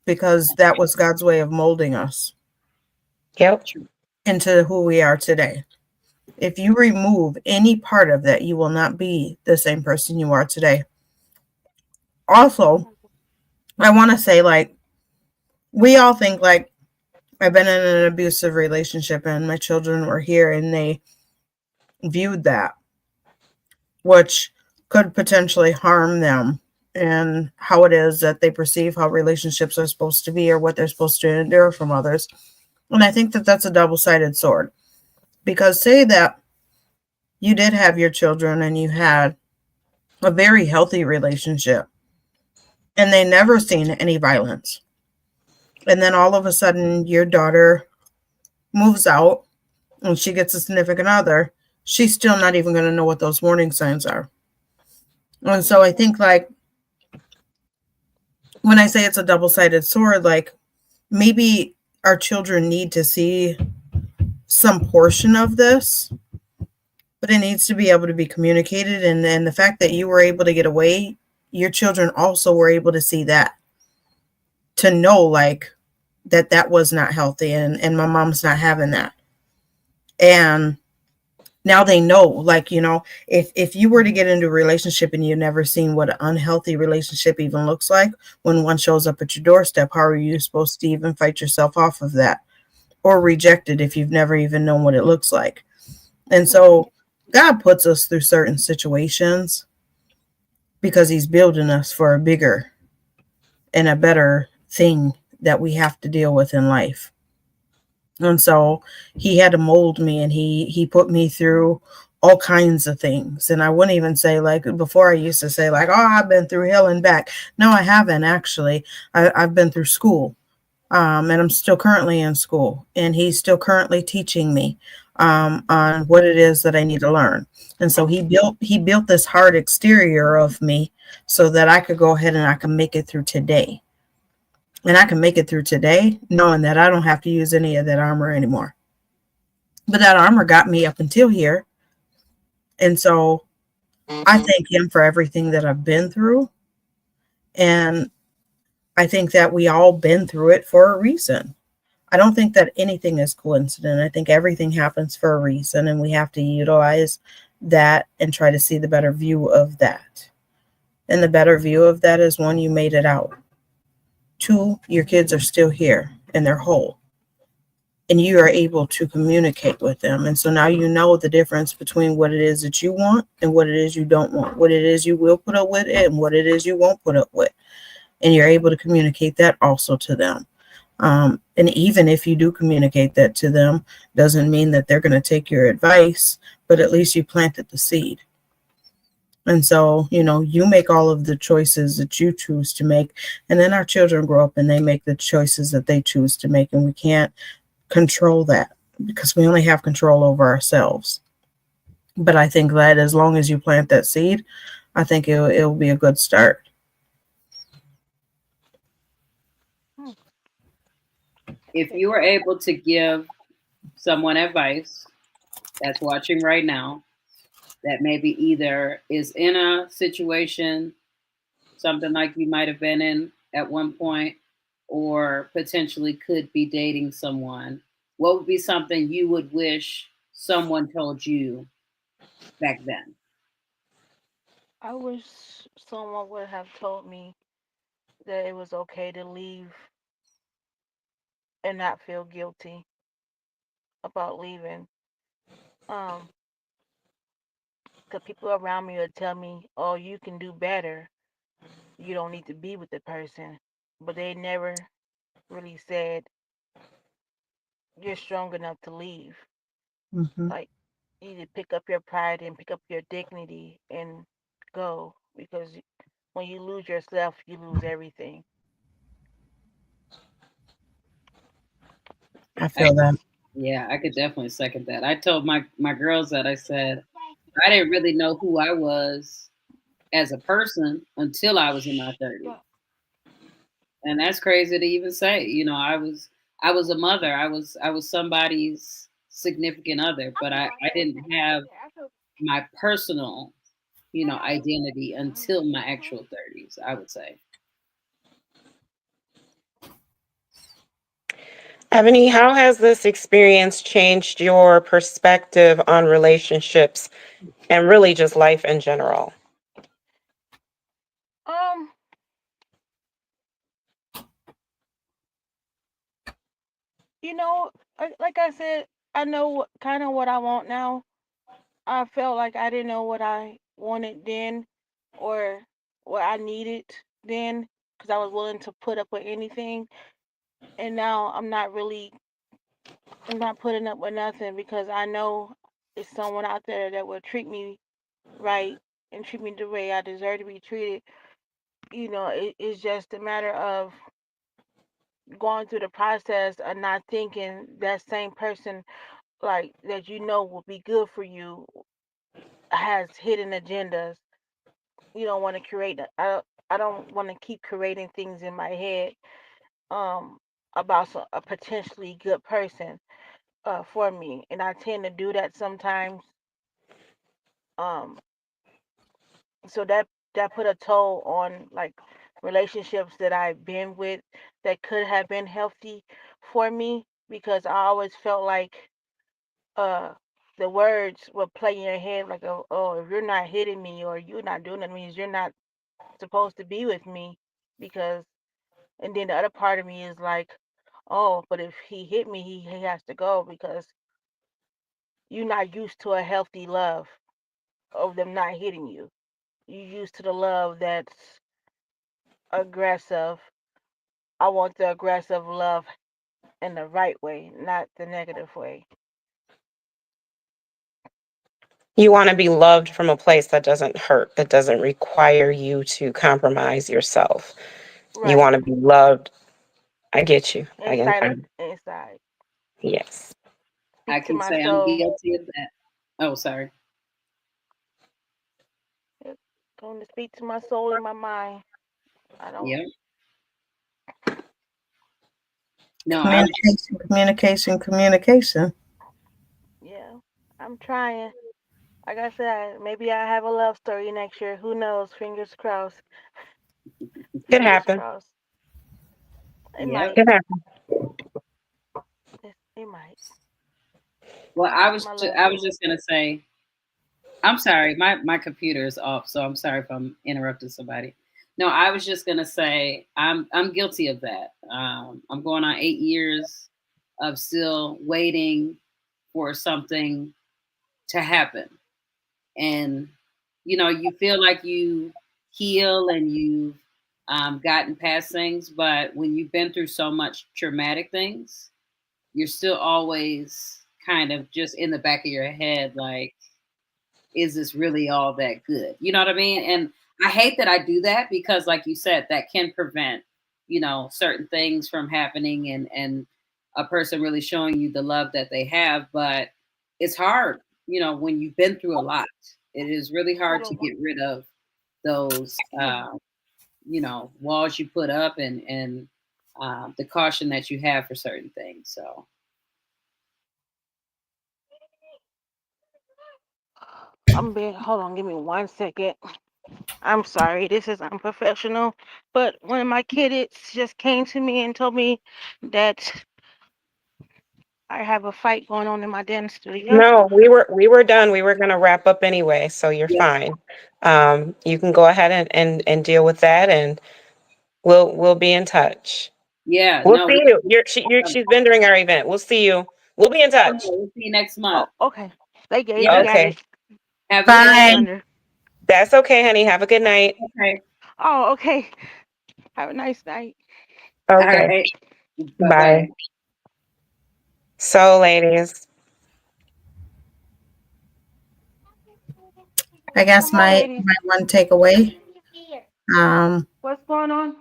because that was God's way of molding us into who we are today. If you remove any part of that, you will not be the same person you are today. Also, I want to say, like, we all think like, I've been in an abusive relationship and my children were here and they viewed that, which could potentially harm them and how it is that they perceive how relationships are supposed to be or what they're supposed to endure from others. And I think that that's a double-sided sword, because say that you did have your children and you had a very healthy relationship and they never seen any violence. And then all of a sudden your daughter moves out and she gets a significant other. She's still not even going to know what those warning signs are. And so I think, like, when I say it's a double-sided sword, like, maybe our children need to see some portion of this, but it needs to be able to be communicated. And then the fact that you were able to get away, your children also were able to see that. to know like that was not healthy, and my mom's not having that. And now they know, like, if you were to get into a relationship and you've never seen what an unhealthy relationship even looks like, when one shows up at your doorstep, how are you supposed to even fight yourself off of that or reject it if you've never even known what it looks like? And so God puts us through certain situations because he's building us for a bigger and a better thing that we have to deal with in life. And so he had to mold me, and he put me through all kinds of things. And I wouldn't even say, like, before I used to say like, oh, I've been through hell and back. No, I haven't actually. I've been through school. And I'm still currently in school, and he's still currently teaching me on what it is that I need to learn. And so he built this hard exterior of me so that I could go ahead and I can make it through today. And I can make it through today knowing that I don't have to use any of that armor anymore. But that armor got me up until here. And so I thank him for everything that I've been through. And I think that we all been through it for a reason. I don't think that anything is coincident. I think everything happens for a reason, and we have to utilize that and try to see the better view of that. And the better view of that is, one, you made it out. Two, your kids are still here and they're whole. And you are able to communicate with them. And so now you know the difference between what it is that you want and what it is you don't want, what it is you will put up with and what it is you won't put up with. And you're able to communicate that also to them. And even if you do communicate that to them, doesn't mean that they're going to take your advice, but at least you planted the seed. And so, you make all of the choices that you choose to make, and then our children grow up and they make the choices that they choose to make, and we can't control that because we only have control over ourselves. But I think that as long as you plant that seed, I think it'll be a good start. If you were able to give someone advice that's watching right now, that maybe either is in a situation, something like you might have been in at one point, or potentially could be dating someone, what would be something you would wish someone told you back then? I wish someone would have told me that it was okay to leave and not feel guilty about leaving. Um, because people around me would tell me, "Oh, you can do better. You don't need to be with the person," but they never really said you're strong enough to leave. Mm-hmm. Like, you need to pick up your pride and pick up your dignity and go, because when you lose yourself, you lose everything. I feel that. Yeah, I could definitely second that. I told my girls that, I said I didn't really know who I was as a person until I was in my 30s. And that's crazy to even say. I was a mother. I was somebody's significant other, but I didn't have my personal, identity until my actual 30s, I would say. Ebony, how has this experience changed your perspective on relationships and really just life in general? Um, like I said, I know kind of what I want now. I felt like I didn't know what I wanted then, or what I needed then, because I was willing to put up with anything. And now I'm not putting up with nothing, because I know it's someone out there that will treat me right and treat me the way I deserve to be treated. It's just a matter of going through the process of not thinking that same person, like, that will be good for you, has hidden agendas. You don't want to create. I don't want to keep creating things in my head, um about a potentially good person for me, and I tend to do that sometimes. Um, so that put a toll on, like, relationships that I've been with that could have been healthy for me, because I always felt like uh the words would play in your head like, oh, if you're not hitting me or you're not doing it, means you're not supposed to be with me. Because, and then the other part of me is like, oh, but if he hit me, he has to go, because you're not used to a healthy love of them not hitting you. You're used to the love that's aggressive. I want the aggressive love in the right way, not the negative way. You want to be loved from a place that doesn't hurt, that doesn't require you to compromise yourself. You Right. want to be loved. I get you. Inside of inside. Yes. I Speak to can my say I'm soul. guilty of that. Oh, sorry. It's going to speak to my soul and my mind. I don't. Yeah. No, I Communication. Yeah, I'm trying. Like I said, maybe I have a love story next year. Who knows? Fingers crossed. Could Fingers happen. crossed. It yep. might. Could happen. It might. Well, That's my love I was story. just gonna say, I'm sorry, my computer is off, so I'm sorry if I'm interrupting somebody. No, I was just gonna say I'm guilty of that. I'm going on 8 years of still waiting for something to happen, and you feel like you heal and you've gotten past things, but when you've been through so much traumatic things, you're still always kind of just in the back of your head, like, is this really all that good? You know what I mean? And I hate that I do that because, like you said, that can prevent, certain things from happening and a person really showing you the love that they have. But it's hard, when you've been through a lot. It is really hard to get rid of those, walls you put up and the caution that you have for certain things. So Hold on, give me 1 second. I'm sorry, this is unprofessional, but one of my kids just came to me and told me that I have a fight going on in my dance studio. No, we were done. We were gonna wrap up anyway, so you're yeah, fine. You can go ahead and deal with that, and we'll be in touch. yeah, We'll no, see you. She's been during our event. We'll see you. We'll be in touch. we'll see you next Oh, month. okay. They Yeah, got Okay. it. have a They good got it Bye. night. under. That's okay, honey. Have a good night. Okay, Oh, okay. Have a nice night. all Okay. right, bye Bye. bye. So, ladies, I guess Come on, my ladies. one takeaway. What's going on?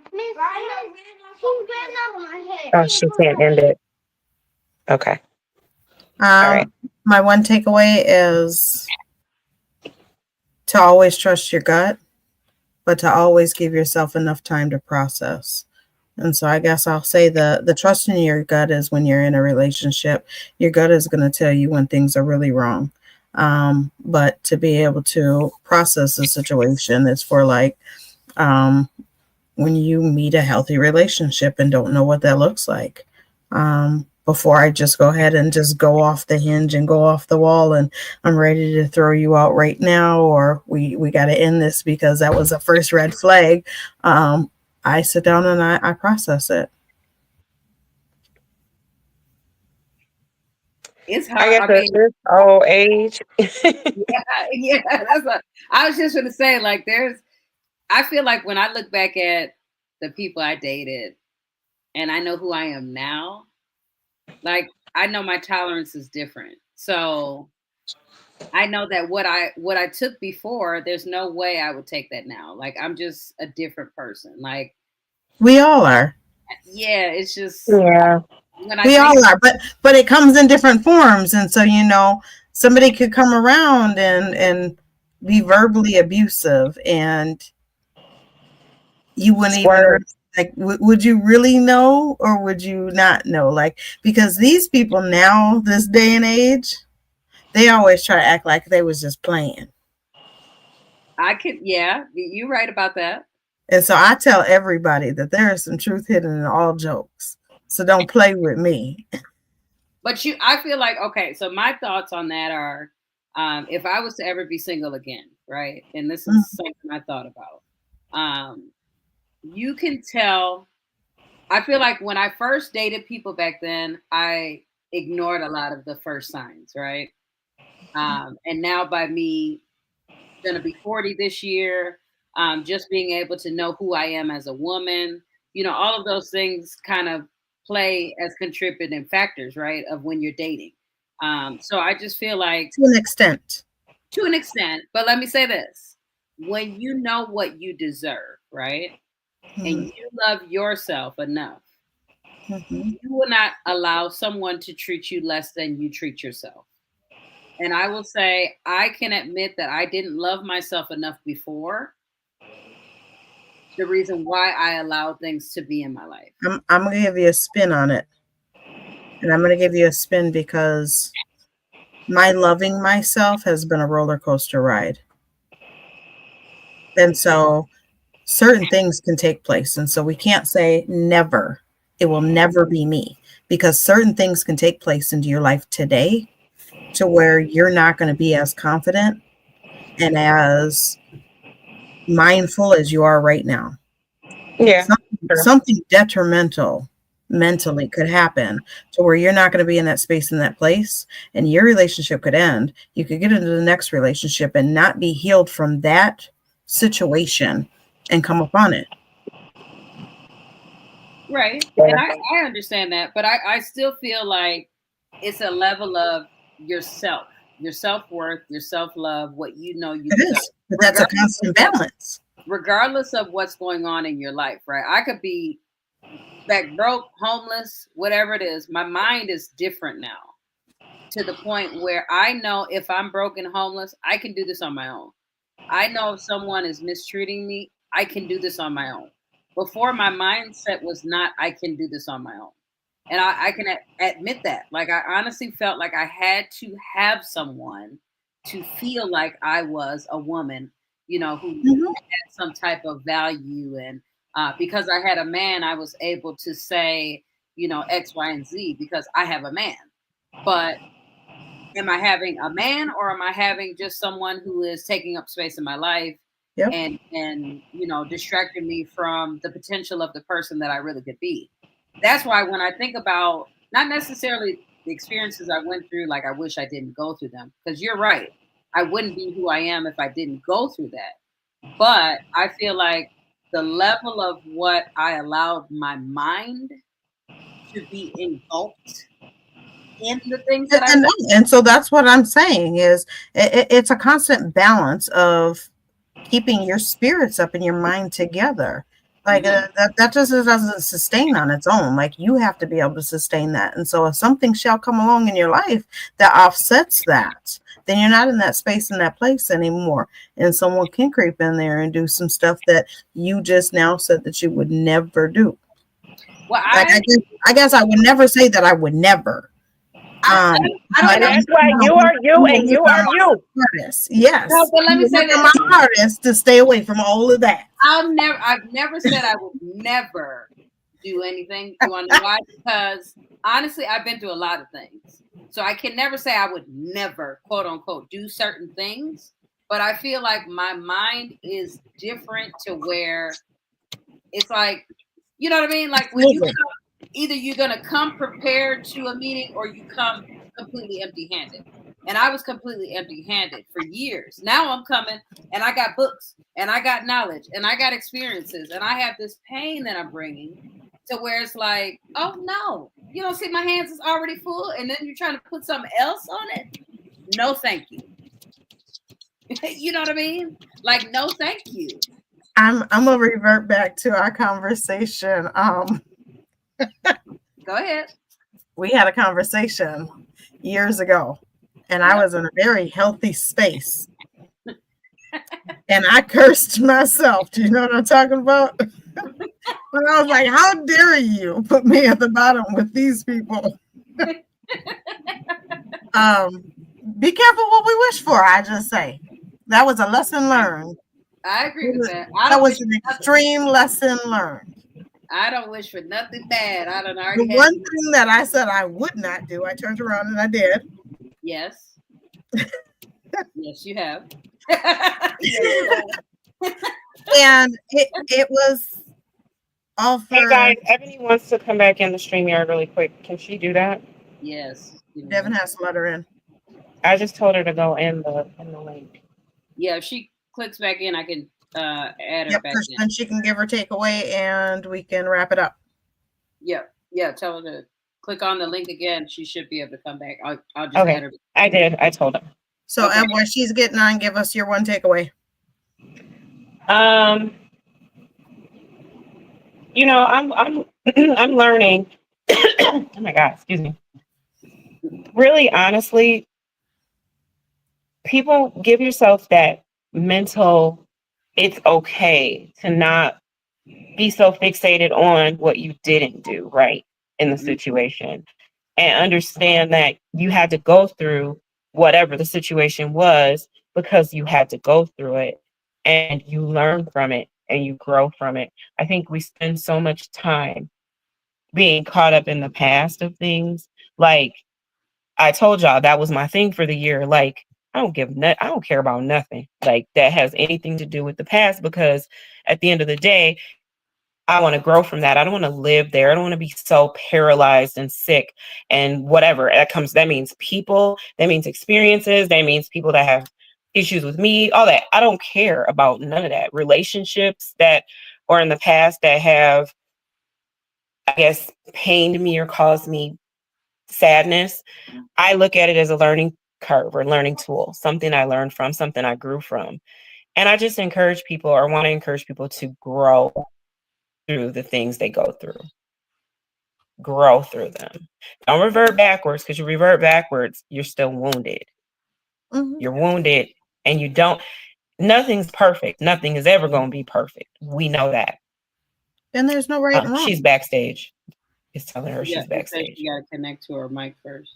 oh, she can't end it. Okay. All right. My one takeaway is to always trust your gut, but to always give yourself enough time to process. And so I guess I'll say the trust in your gut is when you're in a relationship, your gut is going to tell you when things are really wrong. But to be able to process the situation is for like when you meet a healthy relationship and don't know what that looks like. Before I just go ahead and just go off the hinge and go off the wall and I'm ready to throw you out right now, or we got to end this because that was a first red flag. I sit down and I process it. It's I hard. guess it's old age. Yeah. I was just going to say, like, I feel like when I look back at the people I dated and I know who I am now, like, I know my tolerance is different. So I know that what I took before, there's no way I would take that now. Like, I'm just a different person. Like, We all are. yeah, it's just Yeah. when I We think, all are, but it comes in different forms. And so, somebody could come around and be verbally abusive and you wouldn't even Swerve. like, would you really know or would you not know? Like, because these people now, this day and age, they always try to act like they was just playing. yeah, you're right about that. And so I tell everybody that there is some truth hidden in all jokes. So don't play with me. But I feel like, okay, so my thoughts on that are, if I was to ever be single again, right? And this is something I thought about. You can tell, I feel like when I first dated people back then, I ignored a lot of the first signs, right? And now by me going to be 40 this year, just being able to know who I am as a woman, all of those things kind of play as contributing factors, right, of when you're dating. So I just feel like to an extent, but let me say this: when you know what you deserve, right, and you love yourself enough, you will not allow someone to treat you less than you treat yourself. And I will say, I can admit that I didn't love myself enough before. The reason why I allowed things to be in my life. I'm going to give you a spin on it. And I'm going to give you a spin because my loving myself has been a roller coaster ride. And so certain things can take place. And so we can't say never. It will never be me, because certain things can take place into your life today to where you're not going to be as confident and as mindful as you are right now. Yeah. Something detrimental mentally could happen to where you're not going to be in that space, in that place, and your relationship could end. You could get into the next relationship and not be healed from that situation and come upon it. Right. And I understand that, but I still feel like it's a level of yourself, your self-worth, your self-love, what you know you deserve. But that's a constant balance. Regardless of what's going on in your life, right? I could be back broke, homeless, whatever it is. My mind is different now, to the point where I know if I'm broken, homeless, I can do this on my own. I know if someone is mistreating me, I can do this on my own. Before, my mindset was not, I can do this on my own. And I can admit that. Like, I honestly felt like I had to have someone to feel like I was a woman, who had some type of value. And because I had a man, I was able to say, X, Y, and Z because I have a man. But am I having a man, or am I having just someone who is taking up space in my life and distracting me from the potential of the person that I really could be? That's why when I think about not necessarily the experiences I went through, like I wish I didn't go through them, because you're right. I wouldn't be who I am if I didn't go through that. But I feel like the level of what I allowed my mind to be engulfed in the things that I know. And so that's what I'm saying is it's a constant balance of keeping your spirits up and your mind together. Like that just doesn't sustain on its own. Like, you have to be able to sustain that. And so if something shall come along in your life that offsets that, then you're not in that space, in that place anymore. And someone can creep in there and do some stuff that you just now said that you would never do. Well, I guess I would never say that I would never. That's why you are you and you are you. Artist. Yes. No, but let me say that my artist to stay away from all of that. I've never said I would never do anything. You want to know why? Because honestly, I've been through a lot of things. So I can never say I would never, quote unquote, do certain things. But I feel like my mind is different to where it's like, you know what I mean? Like, when you come, either you're going to come prepared to a meeting or you come completely empty-handed. And I was completely empty-handed for years. Now I'm coming and I got books and I got knowledge and I got experiences and I have this pain that I'm bringing to where it's like, oh no, you don't see my hands is already full and then you're trying to put something else on it? No, thank you. You know what I mean? Like, no, thank you. I'm gonna revert back to our conversation. Go ahead. We had a conversation years ago, and I was in a very healthy space. And I cursed myself. Do you know what I'm talking about? But I was like, how dare you put me at the bottom with these people? Be careful what we wish for, I just say. That was a lesson learned. I agree with that. That was an extreme lesson learned. I don't wish for nothing bad. I don't The already have. one thing that I said I would not do, I turned around and I did. Yes. Yes, you have. And it was all for. Hey guys, Ebony wants to come back in the StreamYard really quick. Can she do that? Yes. Devin has to let her in. I just told her to go in the link. Yeah, if she clicks back in, I can add her Yep, back in. and she can give her takeaway and we can wrap it up. Yep. Yeah, tell her to click on the link again. She should be able to come back. I'll just Okay. add her. I did. I told her. So Okay. while she's getting on, give us your one takeaway. You know, I'm I'm learning. Oh my God, excuse me. Really, honestly, people give yourself that mental, it's okay to not be so fixated on what you didn't do right in the situation, and understand that you had to go through whatever the situation was because you had to go through it and you learn from it and you grow from it. I think we spend so much time being caught up in the past of things. Like I told y'all, that was my thing for the year. Like I don't care about nothing like that has anything to do with the past, because at the end of the day, I want to grow from that. I don't want to live there. I don't want to be so paralyzed and sick and whatever that means people, that means experiences, that means people that have issues with me, all that. I don't care about none of that. Relationships that are in the past that have, I guess, pained me or caused me sadness. I look at it as a learning curve or learning tool, something I learned from, something I grew from. And I just encourage people, or want to encourage people, to grow through the things they go through. Grow through them. Don't revert backwards, because you revert backwards, you're still wounded. Mm-hmm. You're wounded and you don't, nothing's perfect. Nothing is ever going to be perfect. We know that. And there's no right and wrong. She's backstage. It's telling her she's backstage. You got to connect to her mic first.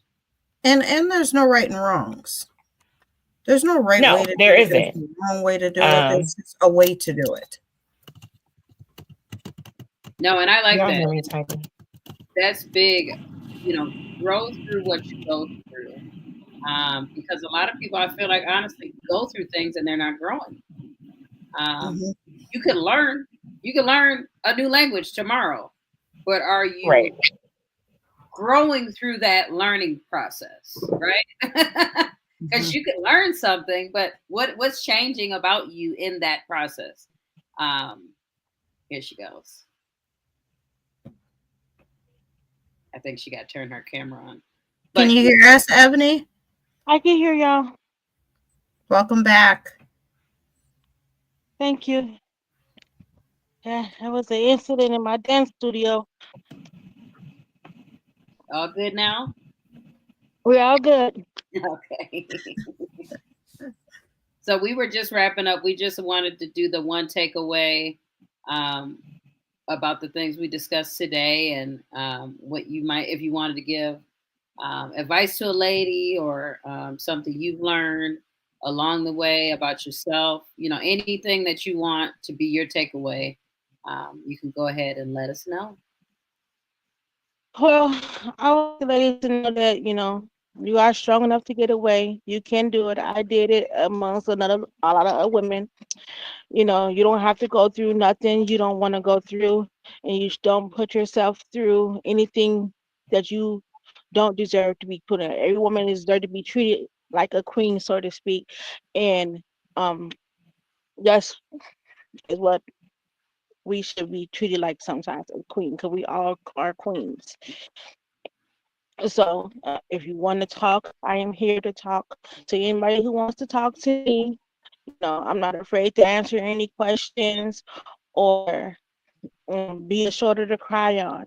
And there's no right and wrongs. There's no right way to do there it. isn't. There's no wrong way to do it. There's just a way to do it. No, and I like that. That's big. You know, grow through what you go through. Because a lot of people, I feel like, honestly, go through things and they're not growing. You can learn a new language tomorrow, but are you growing through that learning process, right? Because you can learn something, but what's changing about you in that process? Here she goes. I think she got to turn her camera on. But can you hear us, Ebony? I can hear y'all. Welcome back. Thank you. Yeah, there was an incident in my dance studio. All good now? We're all good. Okay. So we were just wrapping up. We just wanted to do the one takeaway about the things we discussed today, and what you might, if you wanted to give advice to a lady, or something you've learned along the way about yourself, you know, anything that you want to be your takeaway, you can go ahead and let us know. Well, I want the ladies to know that, you know, you are strong enough to get away. You can do it. I did it amongst a lot of other women. You know, you don't have to go through nothing you don't want to go through, and you don't put yourself through anything that you don't deserve to be put in. Every woman deserves to be treated like a queen, so to speak, and that's is what we should be treated like sometimes, a queen, because we all are queens. So if you want to talk, I am here to talk to anybody who wants to talk to me. You know, I'm not afraid to answer any questions or be a shoulder to cry on.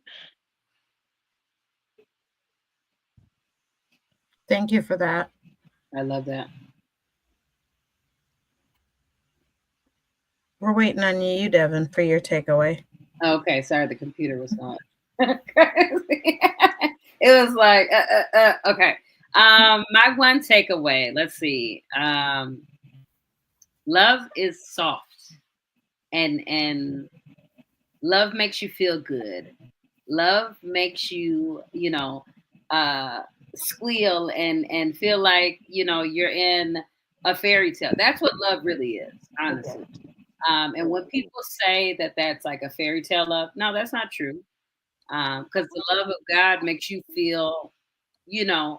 Thank you for that. I love that. We're waiting on you, Devin, for your takeaway. Okay, sorry, the computer was on. It was like, okay. My one takeaway, let's see. love is soft, and love makes you feel good. Love makes you, squeal and feel like, you're in a fairy tale. That's what love really is, honestly. And when people say that that's like a fairy tale love, no, that's not true. Because the love of God makes you feel,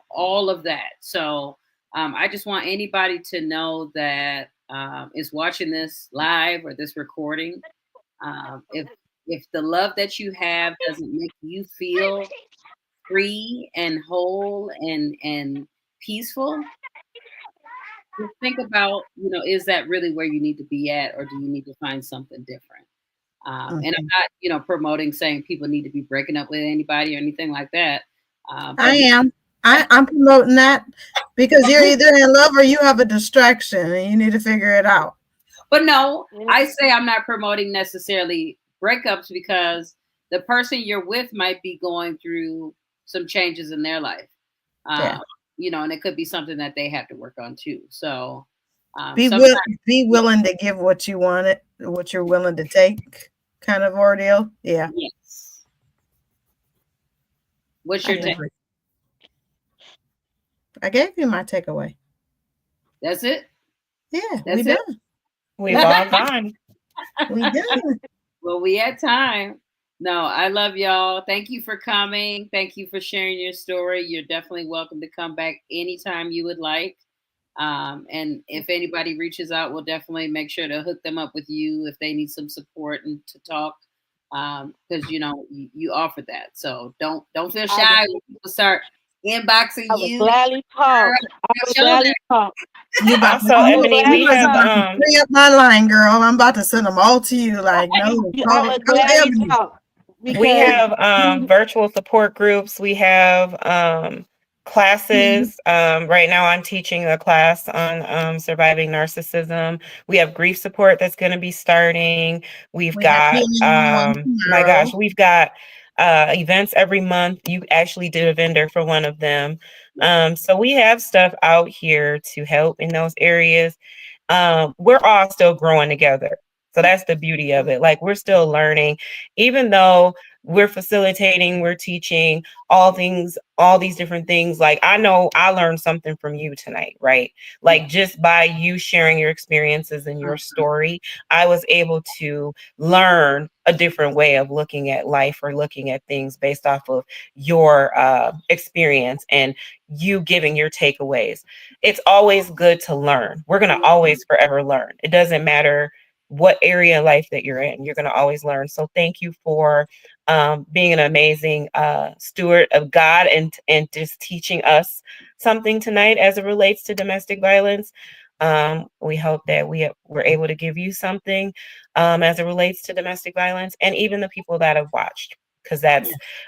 all of that. So I just want anybody to know that is watching this live or this recording. If the love that you have doesn't make you feel free and whole and peaceful, just think about, is that really where you need to be at, or do you need to find something different? And I'm not, promoting saying people need to be breaking up with anybody or anything like that. I am. I'm promoting that because you're either in love or you have a distraction and you need to figure it out. But no, I say I'm not promoting necessarily breakups, because the person you're with might be going through some changes in their life. And it could be something that they have to work on too. So be willing to give what you want, what you're willing to take, kind of ordeal. Yeah. Yes. What's your take? I gave you my takeaway. That's it? Yeah, we done. We've all gone. We done. Well, we had time. No, I love y'all. Thank you for coming. Thank you for sharing your story. You're definitely welcome to come back anytime you would like. And if anybody reaches out, we'll definitely make sure to hook them up with you if they need some support and to talk. Because you offer that. So don't feel shy when people start inboxing you. Gladly talk. You also, Ebony, we have bring up my line, girl. I'm about to send them all to you. Like, no, call Ebony. We have virtual support groups. We have classes. Right now I'm teaching a class on surviving narcissism. We have grief support that's going to be starting. We've got we've got events every month. You actually did a vendor for one of them. So we have stuff out here to help in those areas. We're all still growing together. So that's the beauty of it. Like, we're still learning, even though we're facilitating, we're teaching all these different things. Like, I know I learned something from you tonight, right? Like, just by you sharing your experiences and your story, I was able to learn a different way of looking at life or looking at things based off of your experience and you giving your takeaways. It's always good to learn. We're going to always forever learn. It doesn't matter what area of life that you're in, you're going to always learn. So thank you for being an amazing steward of God and just teaching us something tonight as it relates to domestic violence. We hope that we're able to give you something as it relates to domestic violence, and even the people that have watched, because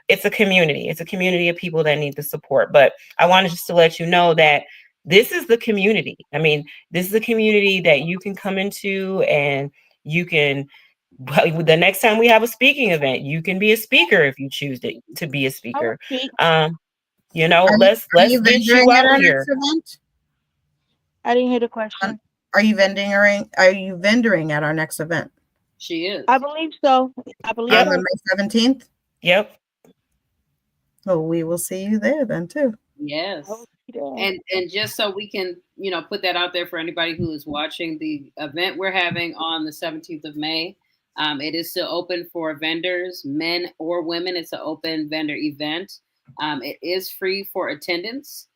it's a community. It's a community of people that need the support. But I wanted just to let you know that this is the community. I mean, this is a community that you can come into, and you can, the next time we have a speaking event, you can be a speaker if you choose to be a speaker. Let's get you out here. I didn't hear the question. Are you vendoring at our next event? She is. I believe so. On May 17th? Yep. Well, we will see you there then too. Yes. And just so we can, put that out there for anybody who is watching, the event we're having on the 17th of May, it is still open for vendors, men or women. It's an open vendor event. It is free for attendance.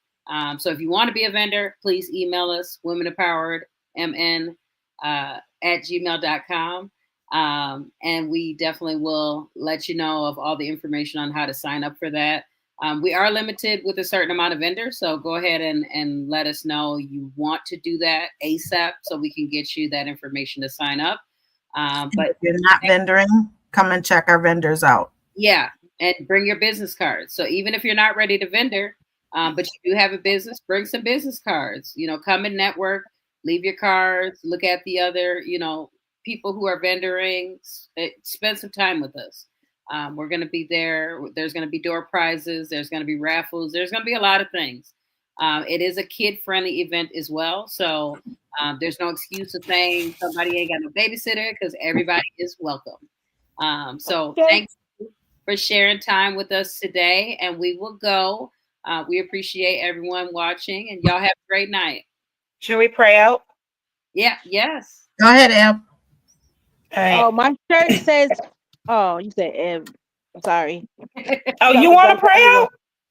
So if you want to be a vendor, please email us, womenempoweredmn at gmail.com. And we definitely will let you know of all the information on how to sign up for that. We are limited with a certain amount of vendors, so go ahead and let us know you want to do that ASAP so we can get you that information to sign up. But if you're not vendoring, come and check our vendors out. Yeah, and bring your business cards. So even if you're not ready to vendor, but you do have a business, bring some business cards. Come and network, leave your cards, look at the other, people who are vendoring, spend some time with us. We're going to be there. There's going to be door prizes. There's going to be raffles. There's going to be a lot of things. It is a kid-friendly event as well. So there's no excuse of saying somebody ain't got no babysitter because everybody is welcome. So thank you for sharing time with us today. And we will go. We appreciate everyone watching, and y'all have a great night. Should we pray out? Yeah, yes. Go ahead, Ab. All right. Oh, my shirt says. Oh, you said Eb. Sorry. Oh, you want to pray out?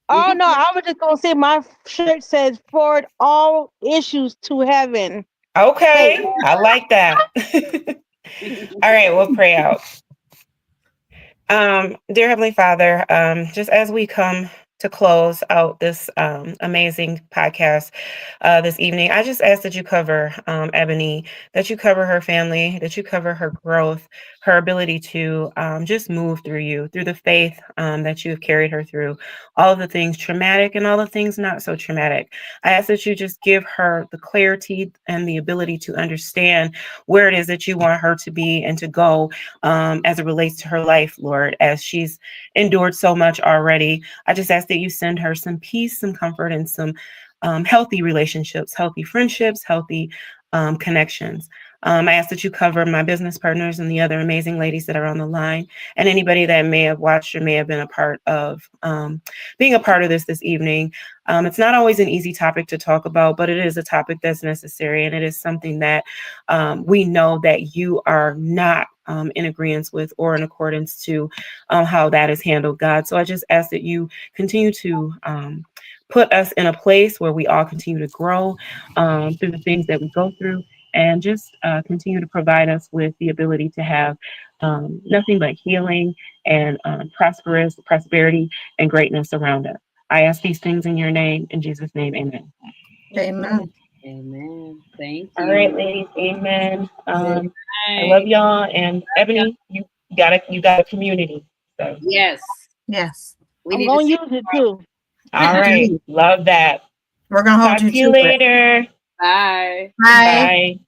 Oh no, I was just gonna say my shirt says forward all issues to heaven. Okay, I like that. All right, we'll pray out. Dear Heavenly Father, just as we come to close out this amazing podcast this evening, I just ask that you cover Ebony, that you cover her family, that you cover her growth, her ability to just move through you, through the faith that you have carried her through, all of the things traumatic and all the things not so traumatic. I ask that you just give her the clarity and the ability to understand where it is that you want her to be and to go as it relates to her life, Lord, as she's endured so much already. I just ask that you send her some peace, some comfort, and some healthy relationships, healthy friendships, healthy connections. I ask that you cover my business partners and the other amazing ladies that are on the line, and anybody that may have watched or may have been a part of being a part of this evening. It's not always an easy topic to talk about, but it is a topic that's necessary, and it is something that we know that you are not in agreement with or in accordance to how that is handled, God. So I just ask that you continue to put us in a place where we all continue to grow through the things that we go through, and just continue to provide us with the ability to have nothing but healing and prosperity and greatness around us. I ask these things in your name, in Jesus' name, amen. Amen. Amen. Thank you. All right, ladies, amen. I love y'all, and Ebony, you got a community. So Yes. Yes. We I'm need gonna to see. use it too. all right, love that. We're gonna hold Talk you to you to it. later. Bye. Bye. Bye.